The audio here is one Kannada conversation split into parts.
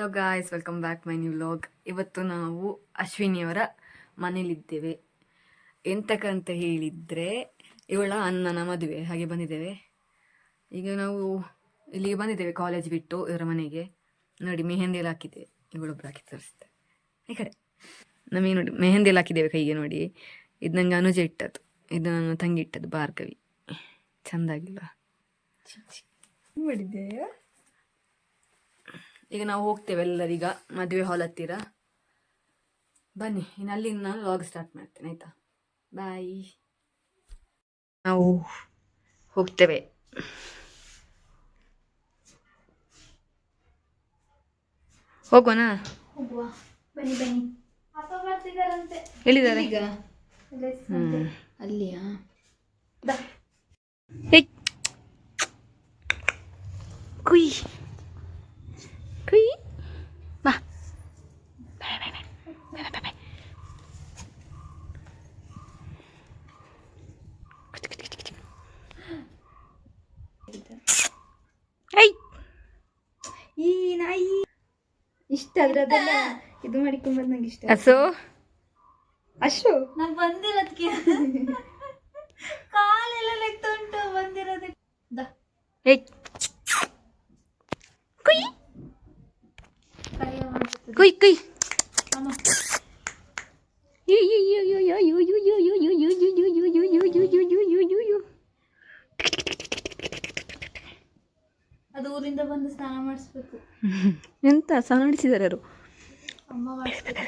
Hello guys, welcome back my new vlog. ಇವತ್ತು ನಾವು ಅಶ್ವಿನಿಯವರ ಮನೇಲಿದ್ದೇವೆ. ಎಂತಕ್ಕಂತ ಹೇಳಿದರೆ, ಇವಳ ಅಣ್ಣನ ಮದುವೆ, ಹಾಗೆ ಬಂದಿದ್ದೇವೆ. ಈಗ ನಾವು ಇಲ್ಲಿಗೆ ಬಂದಿದ್ದೇವೆ ಕಾಲೇಜ್ ಬಿಟ್ಟು ಇವರ ಮನೆಗೆ. ನೋಡಿ, ಮೆಹಂದಿ ಎಲ್ಲ ಹಾಕಿದ್ದೇವೆ. ಇವಳೊಬ್ರು ಹಾಕಿ ತೋರಿಸ್ತೆ ಈ ಕಡೆ. ನಮಗೆ ನೋಡಿ ಮೆಹಂದಿ ಎಲ್ಲ ಹಾಕಿದ್ದೇವೆ ಕೈಗೆ. ನೋಡಿ, ಇದು ನಂಗೆ ಅನುಜ ಇಟ್ಟದ್ದು, ಇದು ನನ್ನ ತಂಗಿ ಇಟ್ಟದ್ದು ಭಾರ್ಗವಿ. ಚೆಂದಾಗಿಲ್ಲ ಮಾಡಿದ್ದೇವೆ. ಈಗ ನಾವು ಹೋಗ್ತೇವೆ ಎಲ್ಲರೀಗ ಮದುವೆ ಹಾಲ್ ಹತ್ತಿರ. ಬನ್ನಿ, ಇನ್ನು ಅಲ್ಲಿಂದ ನಾನು ವ್ಲಾಗ್ ಸ್ಟಾರ್ಟ್ ಮಾಡ್ತೇನೆ, ಆಯಿತಾ? ಬಾಯ್. ನಾವು ಹೋಗ್ತೇವೆ. ಹೋಗೋಣ? ಬನ್ನಿ ಬನ್ನಿ. ಅಪ್ಪ ಬರ್ತಿದಾರಂತೆ. ಎಲ್ಲಿದ್ದಾರೆ? ಅಲ್ಲಿಯಾ? ಕುಯ್ ಕುಯ್ ಬಾ. ಈ ನಾಯಿ ಇಷ್ಟ ಅದ್ರದೆಲ್ಲ ಇದು ಮಾಡಿಕೊಂಬದ್ ನಂಗೆ ಇಷ್ಟ. ಅಸೋ ಅಷ್ಟು ನಾನು ಬಂದಿರೋದಕ್ಕೆ ಕಾಲೆಲ್ಲ ಲೆಕ್ಕ ಉಂಟು ಬಂದಿರೋದಕ್ಕೆ. ಕುಯ್ ಕುಯ್ ಕುಯ್. ಅದು ಊರಿಂದ ಬಂದು ಸ್ನಾನ ಮಾಡಿಸ್ಬೇಕು. ಎಂತ ಸ್ನಾನ ಮಾಡಿಸಿದ್ದಾರೆ ಅವರು? ಅಮ್ಮ ಮಾಡಿಸ್ಬೇಕು.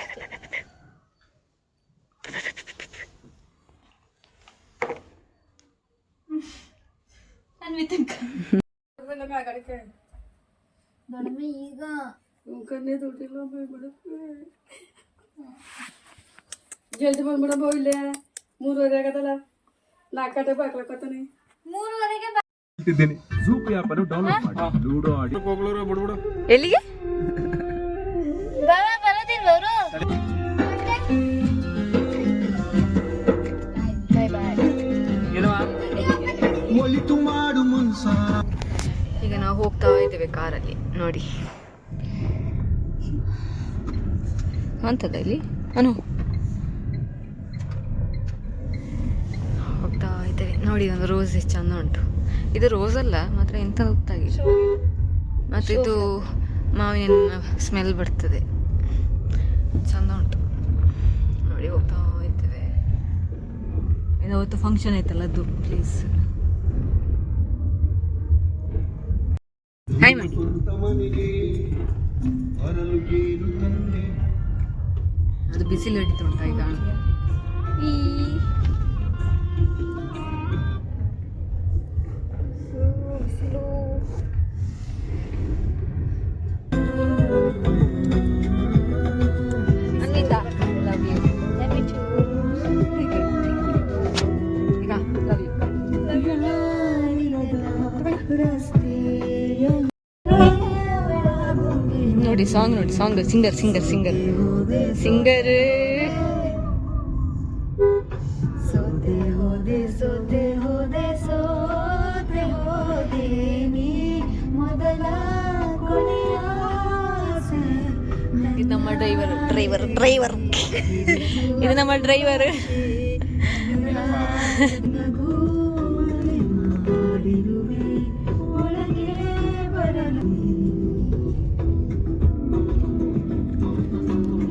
ದೊಡ್ಡಮ್ಮ ಈಗ ಜಲ್ದಿ ಬಂದ್ಬಿಡಮ್ಮ. ಇಲ್ಲೇ 3:30 ಆಗದಲ್ಲ, 4 ಗಂಟೆಗೆ ಬಾಕ್ಲಕ್ಕತ್ತಾನೆ. 3:30ಗೆ ಝೂಪ್ ಆಪ್ ಅನ್ನು ಡೌನ್ಲೋಡ್ ಮಾಡಿ ಲೂಡೋ ಆಡಿ ಹೋಗ್ಲೋರು ಬಿಡ್ಬಿಡು. ಎಲ್ಲಿಗೆ? ಬರೋದಿಲ್ವ ಅವರು? ಈಗ ನಾವು ಹೋಗ್ತಾ ಇದ್ದೇವೆ ಕಾರಲ್ಲಿ. ನೋಡಿ ಅಂತದ ಇಲ್ಲಿ ಅನು ಹೋಗ್ತಾ ಇದ್ದೇವೆ. ನೋಡಿ, ಒಂದು ರೋಸ್ ಎಷ್ಟು ಚಂದ ಉಂಟು. ಇದು ರೋಸ್ ಅಲ್ಲ ಮಾತ್ರ, ಎಂತ ಗೊತ್ತಾಗಿಲ್ಲ. ಮತ್ತು ಇದು ಮಾವಿನ ಸ್ಮೆಲ್ ಬರ್ತದೆ, ಚಂದ ಉಂಟು. ನೋಡಿ, ಹೋಗ್ತಾ ಇದ್ದೇವೆ. ಇವತ್ತು ಫಂಕ್ಷನ್ ಆಯ್ತಲ್ಲ, ಅದು ಪ್ಲೀಸ್ ಹಾಯ್ ಮಾಡಿ. ಅದು ಬಿಸಿಲು ಹಿಡಿತು ಉಂಟ ಈಗ. Anvita, love you. ನೋಡಿ ಸಾಂಗ್, ನೋಡಿ song, singer singer singer singer. ಸೋತೆ ಹೋದೆ ಸೋತೆ ಹೋದೆ ಸೋತೆ ಹೋದೆ ನೀ ಮೊದಲ ಕೊನೆಯ ಆಸೆ. ಇದು ನಮ್ಮ ಡ್ರೈವರ್ ಡ್ರೈವರ್ ಡ್ರೈವರ್ ಇದು ನಮ್ಮ ಡ್ರೈವರ್.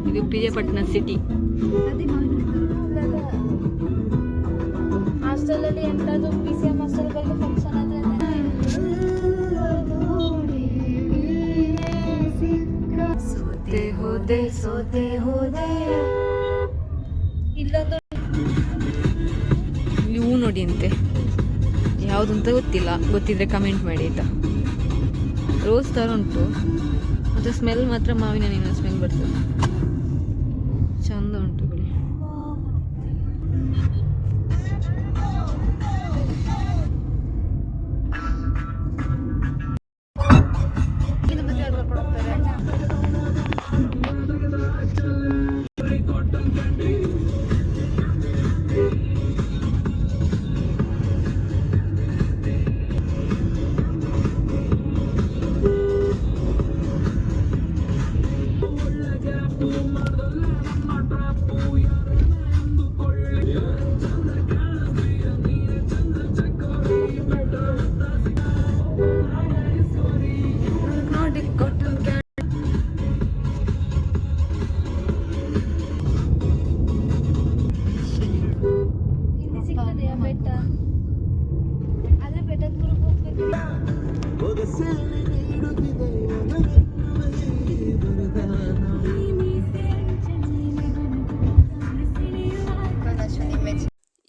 ಇದು ಪಿರಿಯಾಪಟ್ಟಣ ಸಿಟಿ. ಹಾಸ್ಟೆಲಲ್ಲಿ ಎಂತಾದ್ರು PCM ಹಾಸ್ಟೆಲ್ಗಳಲ್ಲಿ ಫಂಕ್ಷನ್ ಆದ್ರೆ ಸೋತೆ ಹೋದೆ ಸೋತೆ ಹೋದೆ. ಇಲ್ಲೊಂದು ಇಲ್ಲಿ ಹೂ ನೋಡಿ ಅಂತೆ, ಯಾವುದು ಅಂತ ಗೊತ್ತಿಲ್ಲ, ಗೊತ್ತಿದ್ರೆ ಕಮೆಂಟ್ ಮಾಡಿ ಆಯಿತಾ. ರೋಸ್ ಥರ ಉಂಟು, ಮತ್ತು ಸ್ಮೆಲ್ ಮಾತ್ರ ಮಾವಿನ ಹಣ್ಣಿನ ಸ್ಮೆಲ್ ಬರ್ತದೆ. ಚಂದ ಉಂಟು ಬಿಡಿ.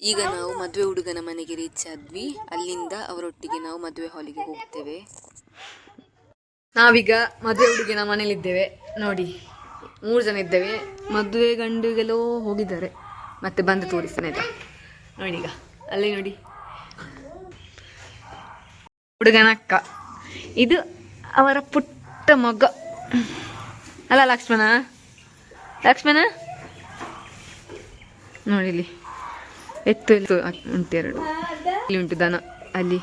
ಈಗ ನಾವು ಮದುವೆ ಹುಡುಗನ ಮನೆಗೆ ರೀಚ್ ಆದ್ವಿ. ಅಲ್ಲಿಂದ ಅವರೊಟ್ಟಿಗೆ ನಾವು ಮದುವೆ ಹಾಲಿಗೆ ಹೋಗ್ತೇವೆ. ನಾವೀಗ ಮದುವೆ ಹುಡುಗಿನ ಮನೇಲಿದ್ದೇವೆ. ನೋಡಿ 3 ಜನ ಇದ್ದೇವೆ. ಮದುವೆ ಗಂಡುಗೆಲ್ಲೋ ಹೋಗಿದ್ದಾರೆ, ಮತ್ತೆ ಬಂದು ತೋರಿಸ್ತೇನೆ ಆಯ್ತಾ. ನೋಡಿ ಈಗ ಅಲ್ಲಿ ನೋಡಿ, ಹುಡುಗನ ಅಕ್ಕ, ಇದು ಅವರ ಪುಟ್ಟ ಮಗ ಅಲ್ಲ ಲಕ್ಷ್ಮಣ. ಲಕ್ಷ್ಮಣ ನೋಡಿ ಇಲ್ಲಿ ಎತ್ತು ಉಂಟು, 2 ಇಲ್ಲಿ ಉಂಟು ದನ. ಅಲ್ಲಿ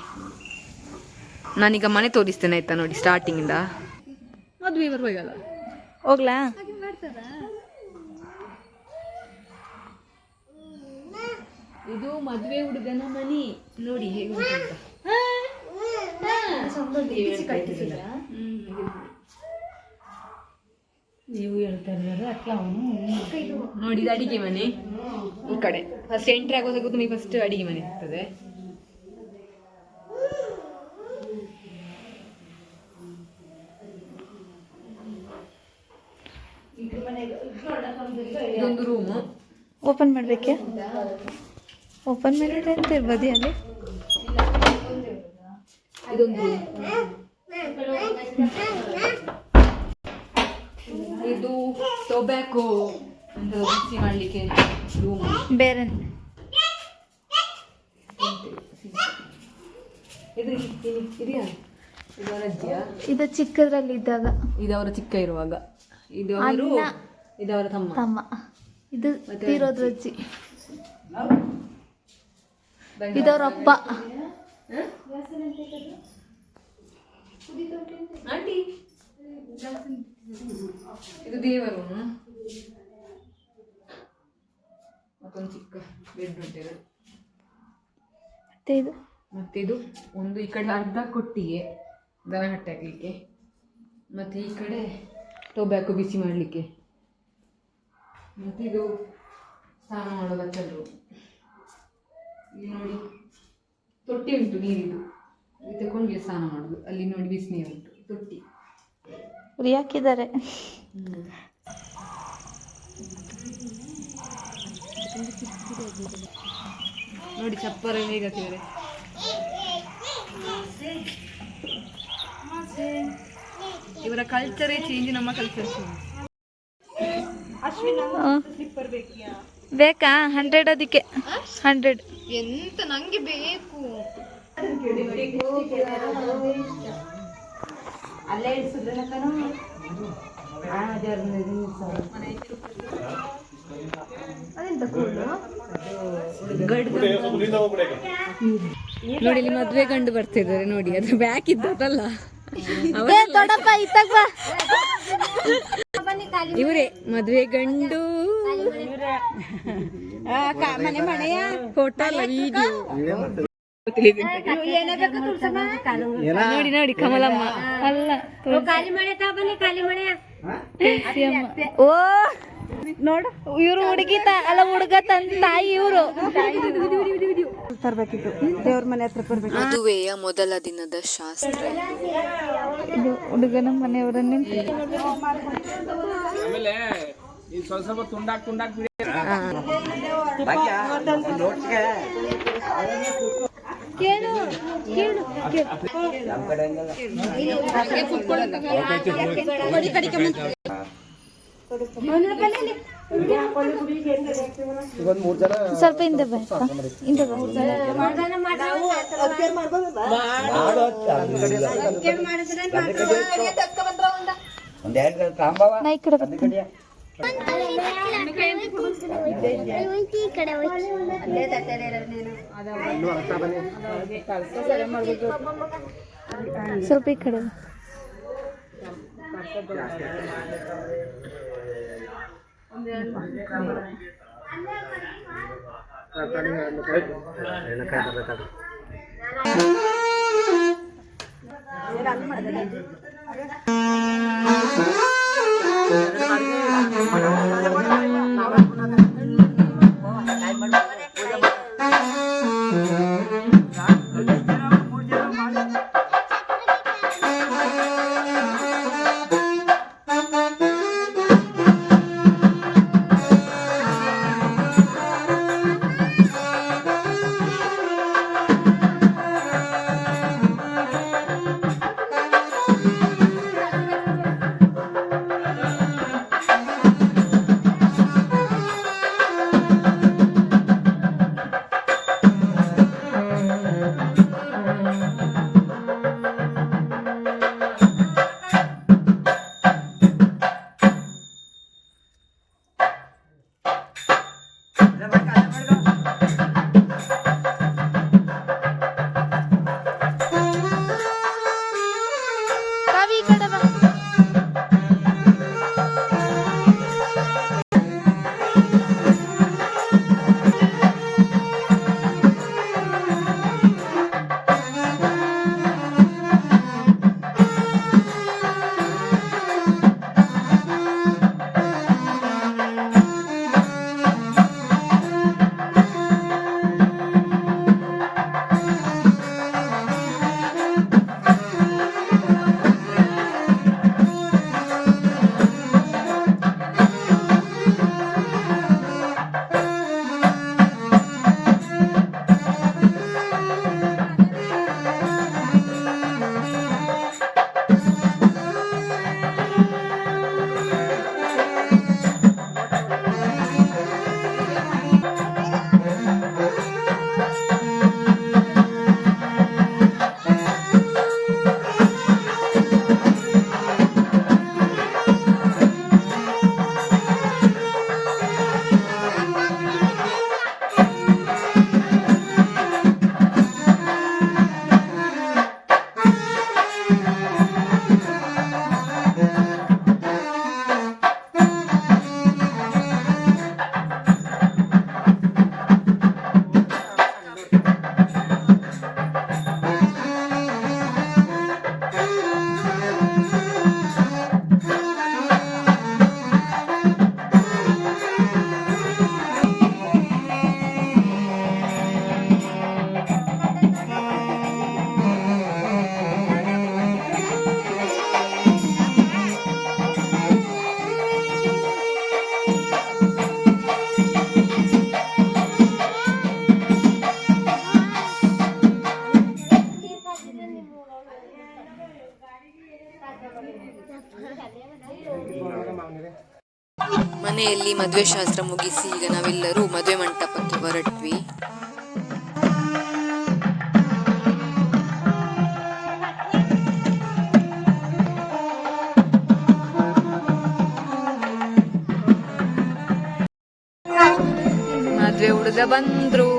ನಾನೀಗ ಮನೆ ತೋರಿಸ್ತೇನೆ ಆಯ್ತಾ. ನೋಡಿ ಸ್ಟಾರ್ಟಿಂಗಿಂದ ಮದುವೆ ಬರ್ಬೇಕಲ್ಲ, ಹೋಗ್ಲಾ? ಇದು ಮದುವೆ ಹುಡುಗನ ಮನೆ. ನೋಡಿ ಹೇಗೆ ಉಂಟು ಅಂತ. ನೀವು ಹೇಳ್ತಾ ಇದ್ದಾರೆ ಅಟ್ಲ ಅವನು ನೋಡಿ ಇದು ಅಡಿಗೆ ಮನೆ. ಈ ಕಡೆ ಫಸ್ಟ್ ಎಂಟ್ರಿ ಆಗೋದಾಗ ನಿಮಗೆ ಫಸ್ಟ್ ಅಡಿಗೆ ಮನೆ ಇರ್ತದೆ. ಇದೊಂದು ರೂಮು. ಓಪನ್ ಮಾಡ್ಬೇಕೆ? ಓಪನ್ ಮಾಡಿದ್ರೆ ಅಂತ ಇರ್ಬೋದು ಅಲ್ಲಿ. ಇದೊಂದು ಇದು ಟೊಬ್ಯಾಕೋ ಅಂತ ಬಿಸಿ ಮಾಡಲಿಕ್ಕೆ ರೂಮ್. ಬೇರೆ ಇದು ಚಿಕ್ಕದ್ರಲ್ಲಿ ಇದ್ದಾಗ, ಇದು ಅವರ ಚಿಕ್ಕ ಇರುವಾಗ, ಇದು ಅವರು, ಇದು ಅವರ ತಮ್ಮ. ಇದು ತೀರೋದ್ರ ಅಜ್ಜಿ, ಇದವ್ರ ಅಪ್ಪ. ಆಂಟಿ ಇದು ದೇವರು. ಮತ್ತೊಂದು ಚಿಕ್ಕ ಬೆಡ್ ಉಂಟು. ಮತ್ತೆ ಇದು ಒಂದು ಈ ಕಡೆ ಅರ್ಧ ಕೊಟ್ಟಿಗೆ ದನ ಹಾಕಲಿಕ್ಕೆ, ಮತ್ತೆ ಈ ಕಡೆ ಟೊಬ್ಯಾಕೋ ಬಿಸಿ ಮಾಡಲಿಕ್ಕೆ, ಮತ್ತೆ ಇದು ಸ್ನಾನ ಮಾಡೋ ಬಚ್ಚಲು. ಇಲ್ಲಿ ನೋಡಿ ತೊಟ್ಟಿ ಉಂಟು, ನೀರಿದು ಇದು ತಗೊಂಡು ಸ್ನಾನ ಮಾಡೋದು. ಅಲ್ಲಿ ನೋಡಿ ಬಿಸಿನೀರು ಉಂಟು, ತೊಟ್ಟಿ ಉರಿ ಹಾಕಿದ್ದಾರೆ. ನೋಡಿ ಚಪ್ಪರ ಹೇಗೆ ಹಾಕಿದ್ದಾರೆ. ಇವರ ಕಲ್ಚರೇ ಚೇಂಜ್, ನಮ್ಮ ಕಲ್ಚರ್ ಚೇಂಜ್. ಬೇಕಾ? 100 ಅದಕ್ಕೆ 100. ಎಂತ ನಂಗೆ ಬೇಕು. ಅಲ್ಲೇ ಇಡ್ಸಿದ್ರನಕನು ನೋಡಿ ಇಲ್ಲಿ ಮದ್ವೆ ಗಂಡು ಬರ್ತಿದ್ದಾರೆ ನೋಡಿ. ಅದು ಬ್ಯಾಕ್ ಇದ್ದಲ್ಲ, ಇವರೇ ಮದ್ವೆ ಗಂಡು. ಮನೆ ಮನೆಯ ಫೋಟೋ ಅಲ್ಲ, ವಿಡಿಯೋ. ನೋಡಿ ನೋಡಿ ಕಮಲಮ್ಮ ಅಲ್ಲ, ಓ ನೋಡು, ಇವ್ರು ಹುಡುಗಿ ಅಲ್ಲ, ಹುಡುಗ ತಂದ ತಾಯಿ ಇವರು. ತರ್ಬೇಕಿತ್ತು ದೇವ್ರ ಮನೆ ಹತ್ರ ಬರ್ಬೇಕು. ಮದುವೆಯ ಮೊದಲ ದಿನದ ಶಾಸ್ತ್ರ. ಇದು ಹುಡುಗನ ಮನೆಯವರನ್ನೇ. ಸ್ವಲ್ಪ ಹಿಂದೆ ಬರ್ತಾ, ಹಿಂದೆ ನಾ ಈ ಕಡೆ ಬರ್ತೀನಿ. ಸ್ವಲ್ಪ ಈ ಕಡೆ. ಮನೆಯಲ್ಲಿ ಮದುವೆ ಶಾಸ್ತ್ರ ಮುಗಿಸಿ ಈಗ ನಾವೆಲ್ಲರೂ ಮದುವೆ ಮಂಟಪಕ್ಕೆ ಹೊರಟ್ವಿ. ಮದುವೆ ಹುಡುಗ ಬಂದ್ರು.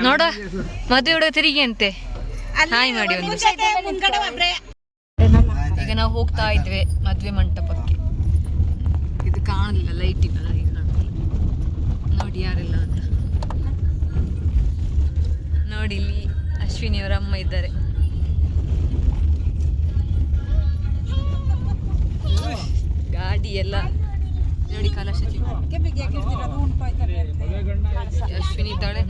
ನೋಡ ಮದುವೆ ಹುಡುಗ ತಿರುಗಿ ಅಂತೆ ಹಾಯ್ ಮಾಡಿ ಒಂದು. ಈಗ ನಾವು ಹೋಗ್ತಾ ಇದ್ವಿ ಮದುವೆ ಮಂಟಪಕ್ಕೆ. ಇದು ಕಾಣಲಿಲ್ಲ, ಲೈಟ್ ಇಲ್ಲ, ನೋಡಿ ಯಾರೆಲ್ಲ ಅಂತ. ನೋಡಿ ಇಲ್ಲಿ ಅಶ್ವಿನಿಯವರ ಅಮ್ಮ ಇದ್ದಾರೆ. ಗಾಡಿ ಎಲ್ಲ ನೋಡಿ, ಕಲಶ ಅಶ್ವಿನಿ ಇದ್ದಾಳೆ,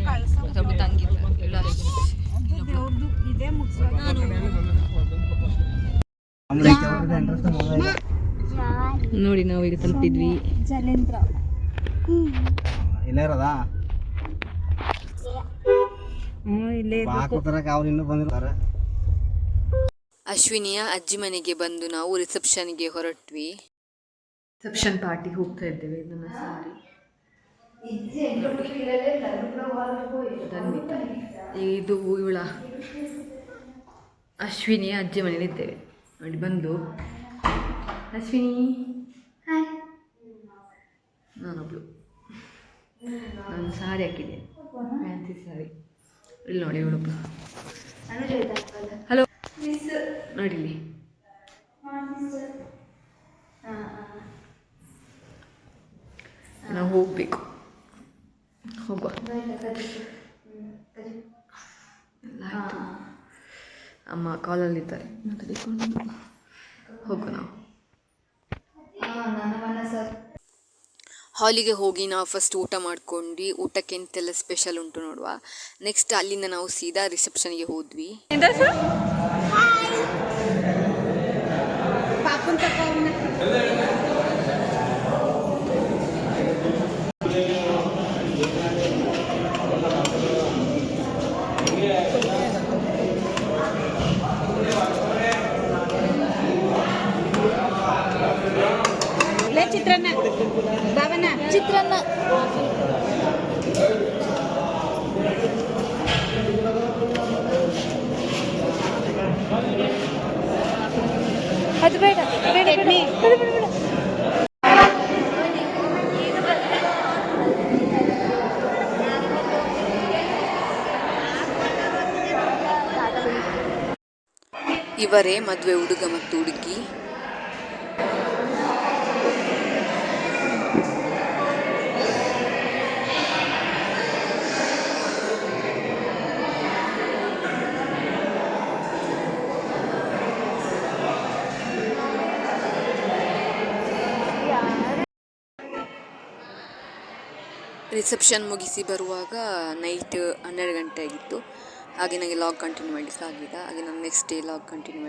ಸ್ವಲ್ಪ ತಂಗಿದ್ದಾಳೆ ಎಲ್ಲ. ನೋಡಿ ನಾವು ಈಗ ತಲುಪಿದ್ವಿ. ಅಶ್ವಿನಿಯ ಅಜ್ಜಿ ಮನೆಗೆ ಬಂದು ನಾವು ರಿಸೆಪ್ಷನ್ಗೆ ಹೊರಟ್ವಿ. ರಿಸೆಪ್ಷನ್ ಪಾರ್ಟಿ ಹೋಗ್ತಾ ಇದ್ದೇವೆ. ಇದು ನನ್ನ ಸಾರಿ. ಇದು ಇವಳ ಅಶ್ವಿನಿಯ ಅಜ್ಜಿ ಮನೇಲಿ ಇದ್ದೇವೆ ನೋಡಿ. ಬಂದು ಅಶ್ವಿನಿ ಹಾಯ್. ನಾನೊಬ್ಳು, ನಾನು ಸಾರಿ ಹಾಕಿದ್ದೆ, ಫ್ಯಾನ್ಸಿ ಸಾರಿ. ಇಲ್ಲಿ ನೋಡಿ ಇವಳೊಬ್ಳು. ಹಲೋ ನೋಡಿಲಿ. ನಾವು ಹೋಗ್ಬೇಕು, ಹೋಗುವ. ಆಯಿತು. ಅಮ್ಮ ಕಾಲಲ್ಲಿದ್ದಾರೆ, ಮಾತಾಡಿಕೊಂಡು ಹೋಗೋಣ. ಹಾಲಿಗೆ ಹೋಗಿ ನಾವು ಫಸ್ಟ್ ಊಟ ಮಾಡ್ಕೊಂಡು ಊಟಕ್ಕೆ ಎಂತೆಲ್ಲ ಸ್ಪೆಷಲ್ ಉಂಟು ನೋಡುವ. ನೆಕ್ಸ್ಟ್ ಅಲ್ಲಿಂದ ನಾವು ಸೀದಾ ರಿಸೆಪ್ಷನ್ಗೆ ಹೋದ್ವಿ. ಚಿತ್ರಾನ್ನ ಭಾವನ ಚಿತ್ರಾನ್ನ ಅದು ಬೇಡ ಬೇಡ ಬೇಡ. ಇವರೇ ಮದುವೆ ಹುಡುಗ ಮತ್ತು ಹುಡುಗಿ. ರಿಸೆಪ್ಷನ್ ಮುಗಿಸಿ ಬರುವಾಗ ನೈಟ್ 12 ಗಂಟೆ ಆಗಿತ್ತು. ಹಾಗೆ ನನಗೆ ಲಾಗ್ ಕಂಟಿನ್ಯೂ ಮಾಡಲಿಕ್ಕೆ ಆಗಿಲ್ಲ. ಹಾಗೆ ನಾನು ನೆಕ್ಸ್ಟ್ ಡೇ ಲಾಗ್ ಕಂಟಿನ್ಯೂ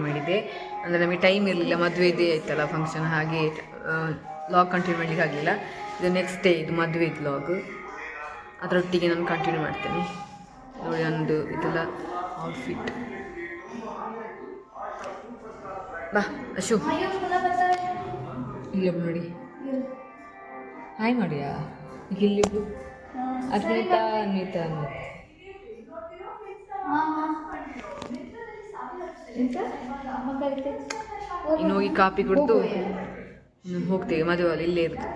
ಮಾಡಿದೆ. ಅಂದರೆ ನಮಗೆ ಟೈಮ್ ಇರಲಿಲ್ಲ, ಮದುವೆ ಇದೇ ಆಯ್ತಲ್ಲ ಫಂಕ್ಷನ್, ಹಾಗೆ ಲಾಗ್ ಕಂಟಿನ್ಯೂ ಮಾಡಲಿಕ್ಕೆ ಆಗಲಿಲ್ಲ. ಇದು ನೆಕ್ಸ್ಟ್ ಡೇ, ಇದು ಮದುವೆದು ಲಾಗ್, ಅದರೊಟ್ಟಿಗೆ ನಾನು ಕಂಟಿನ್ಯೂ ಮಾಡ್ತೇನೆ. ನೋಡಿ ನನ್ನದು ಇದೆಲ್ಲ ಔಟ್ಫಿಟ್. ಬಾ ಅಶು, ಇಲ್ಲಿ ನೋಡಿ, ಹಾಯ್ ಮಾಡಿಯಾ ಇಲ್ಲಿ ಅನ್ವಿತಾ ಇನ್ನು ಹೋಗಿ ಕಾಪಿ ಕುಡಿದು ಇನ್ನು ಹೋಗ್ತೇವೆ. ಮದುವೆ ಅಲ್ಲಿ ಇಲ್ಲೇ ಇರೋದು,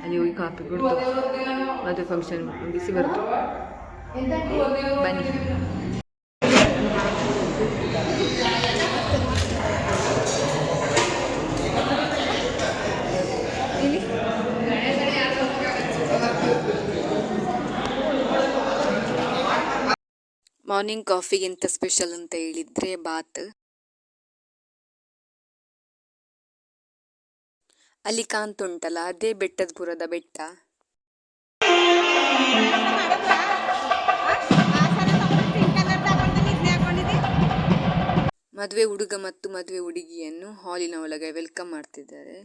ಅಲ್ಲಿ ಹೋಗಿ ಕಾಪಿ ಕುಡಿದು ಮದುವೆ ಫಂಕ್ಷನ್ ಮುಗಿಸಿ ಬರೋದು. ಬನ್ನಿ. ಮಾರ್ನಿಂಗ್ ಕಾಫಿಗೆ ಎಂತ ಸ್ಪೆಷಲ್ ಅಂತ ಹೇಳಿದರೆ ಬಾತ್. ಅಲ್ಲಿ ಕಾಣ್ತುಂಟಲ್ಲ ಅದೇ ಬೆಟ್ಟದಪುರದ ಬೆಟ್ಟ. ಮದುವೆ ಹುಡುಗ ಮತ್ತು ಮದುವೆ ಹುಡುಗಿಯನ್ನು ಹಾಲಿನ ಒಳಗೆ ವೆಲ್ಕಮ್ ಮಾಡ್ತಿದ್ದಾರೆ.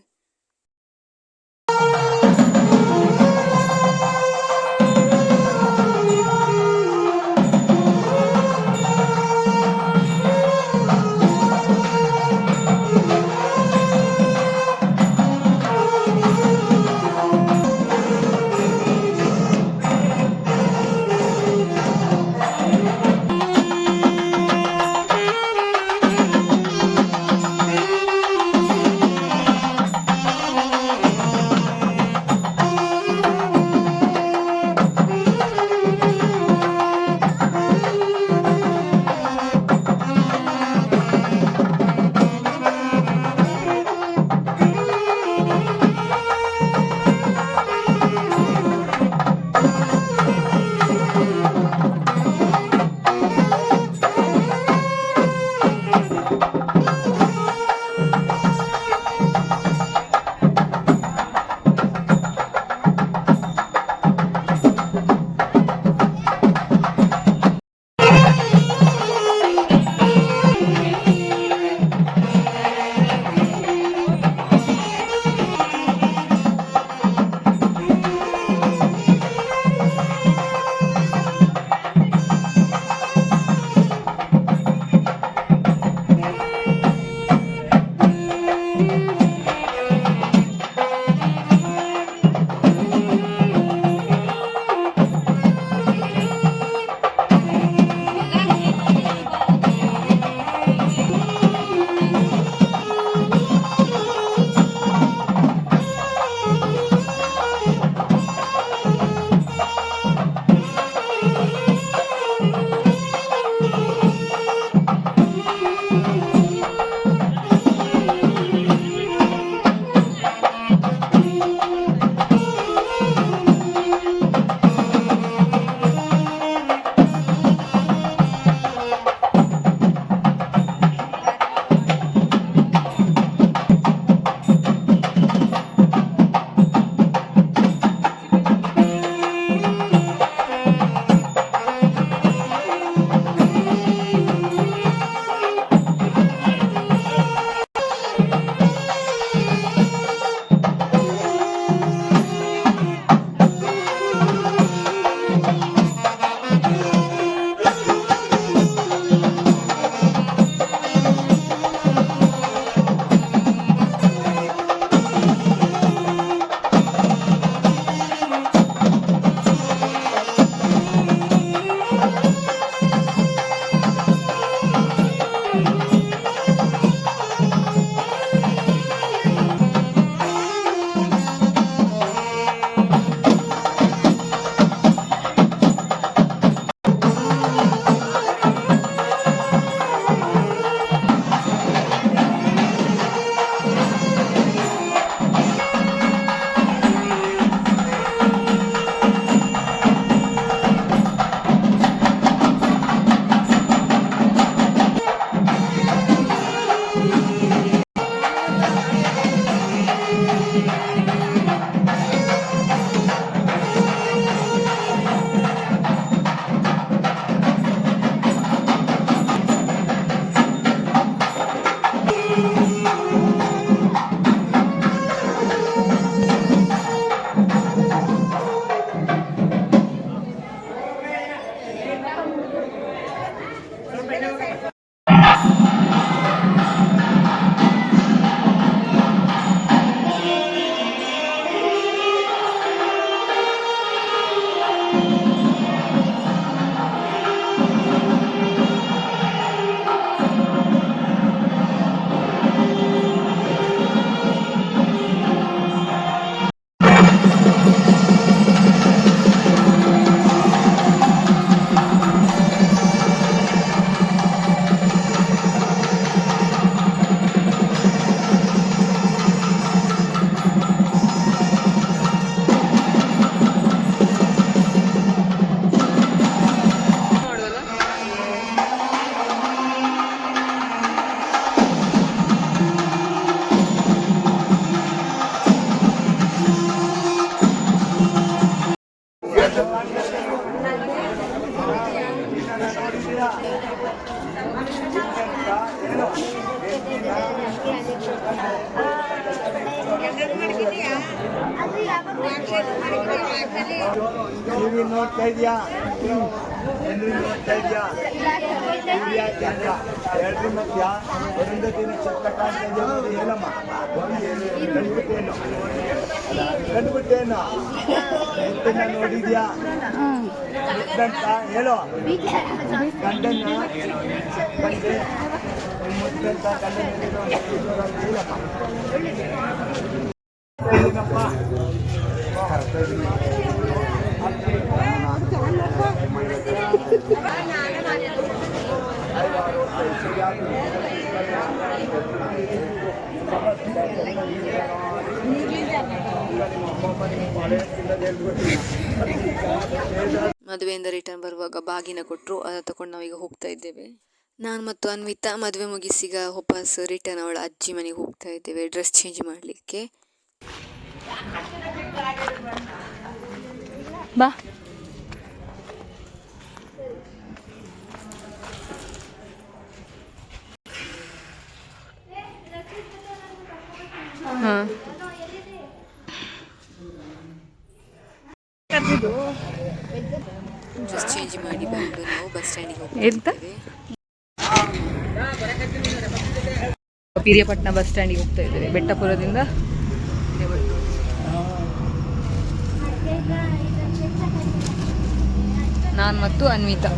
ಟಿವಿ ನೋಡ್ತಾ ಇದೆಯಾ? ಎಲ್ರು ನೋಡ್ತಾ ಇದೆಯಾ? ಟಿವಿ ಹಾಕ್ಯಾ ಎಲ್ರು ಮಧ್ಯ ಅರುಂಧತಿ ನಕ್ಷತ್ರ ಕಾಣ್ತಾ ಇದೆಯಾ ನೋಡಿ, ಹೇಳಮ್ಮ. ಕಂಡುಬಿಟ್ಟೇನು ಕಂಡುಬಿಟ್ಟೇನು ಎಂತನ್ನ ನೋಡಿದ್ಯಾ ಮುತ್ತಂತ ಹೇಳೋ. ಗಂಡನ್ನ ಕಂಡೆ ಮುತ್ತಂತ ಗಂಡನ ಹೇಳಮ್ಮ. ಏನಪ್ಪ ಮದುವೆಯಿಂದ ರಿಟರ್ನ್ ಬರುವಾಗ ಬಾಗಿನ ಕೊಟ್ಟರು, ಅದನ್ನು ತಗೊಂಡು ನಾವೀಗ ಹೋಗ್ತಾ ಇದ್ದೇವೆ. ನಾನು ಮತ್ತು ಅನ್ವಿತಾ ಮದುವೆ ಮುಗಿಸಿಗ ವಾಪಸ್ ರಿಟರ್ನ್ ಅವಳ ಅಜ್ಜಿ ಮನೆಗೆ ಹೋಗ್ತಾ ಇದ್ದೇವೆ ಡ್ರೆಸ್ ಚೇಂಜ್ ಮಾಡಲಿಕ್ಕೆ. ಬಾ. ಹಾಂ ಡ್ರೆಸ್ ಚೇಂಜ್ ಮಾಡಿ ಬಂದು ನಾವು ಬಸ್ ಸ್ಟ್ಯಾಂಡಿಗೆ ಹೋಗ್ತಿದ್ದೇವೆ. ಪಿರಿಯಾಪಟ್ಟಣ ಬಸ್ ಸ್ಟ್ಯಾಂಡಿಗೆ ಹೋಗ್ತಾ ಇದ್ದೇವೆ ಬೆಟ್ಟಪುರದಿಂದ. ನಾನು ಮತ್ತು ಅನ್ವಿತಾ.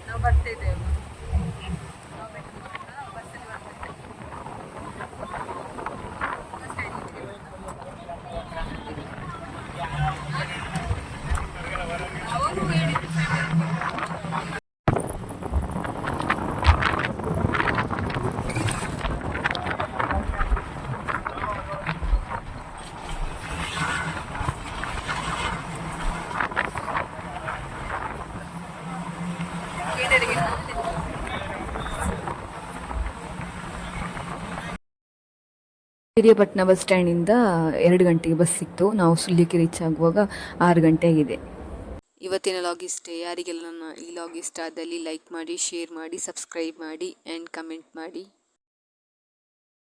ನಾವು ಬರ್ತಿದ್ದೇವೆ. ಪಿರಿಯಾಪಟ್ಟಣ ಬಸ್ ಸ್ಟ್ಯಾಂಡಿಂದ 2 ಗಂಟೆಗೆ ಬಸ್ ಸಿಕ್ತು. ನಾವು ಸುಳ್ಯಕ್ಕೆ ರೀಚ್ ಆಗುವಾಗ 6 ಗಂಟೆ ಆಗಿದೆ. ಇವತ್ತಿನ ಲಾಗ್ ಇಷ್ಟೇ. ಯಾರಿಗೆಲ್ಲ ನನ್ನ ಈ ಲಾಗ್ ಇಷ್ಟ ಆದಲ್ಲಿ ಲೈಕ್ ಮಾಡಿ, ಶೇರ್ ಮಾಡಿ, ಸಬ್ಸ್ಕ್ರೈಬ್ ಮಾಡಿ ಆ್ಯಂಡ್ ಕಮೆಂಟ್ ಮಾಡಿ.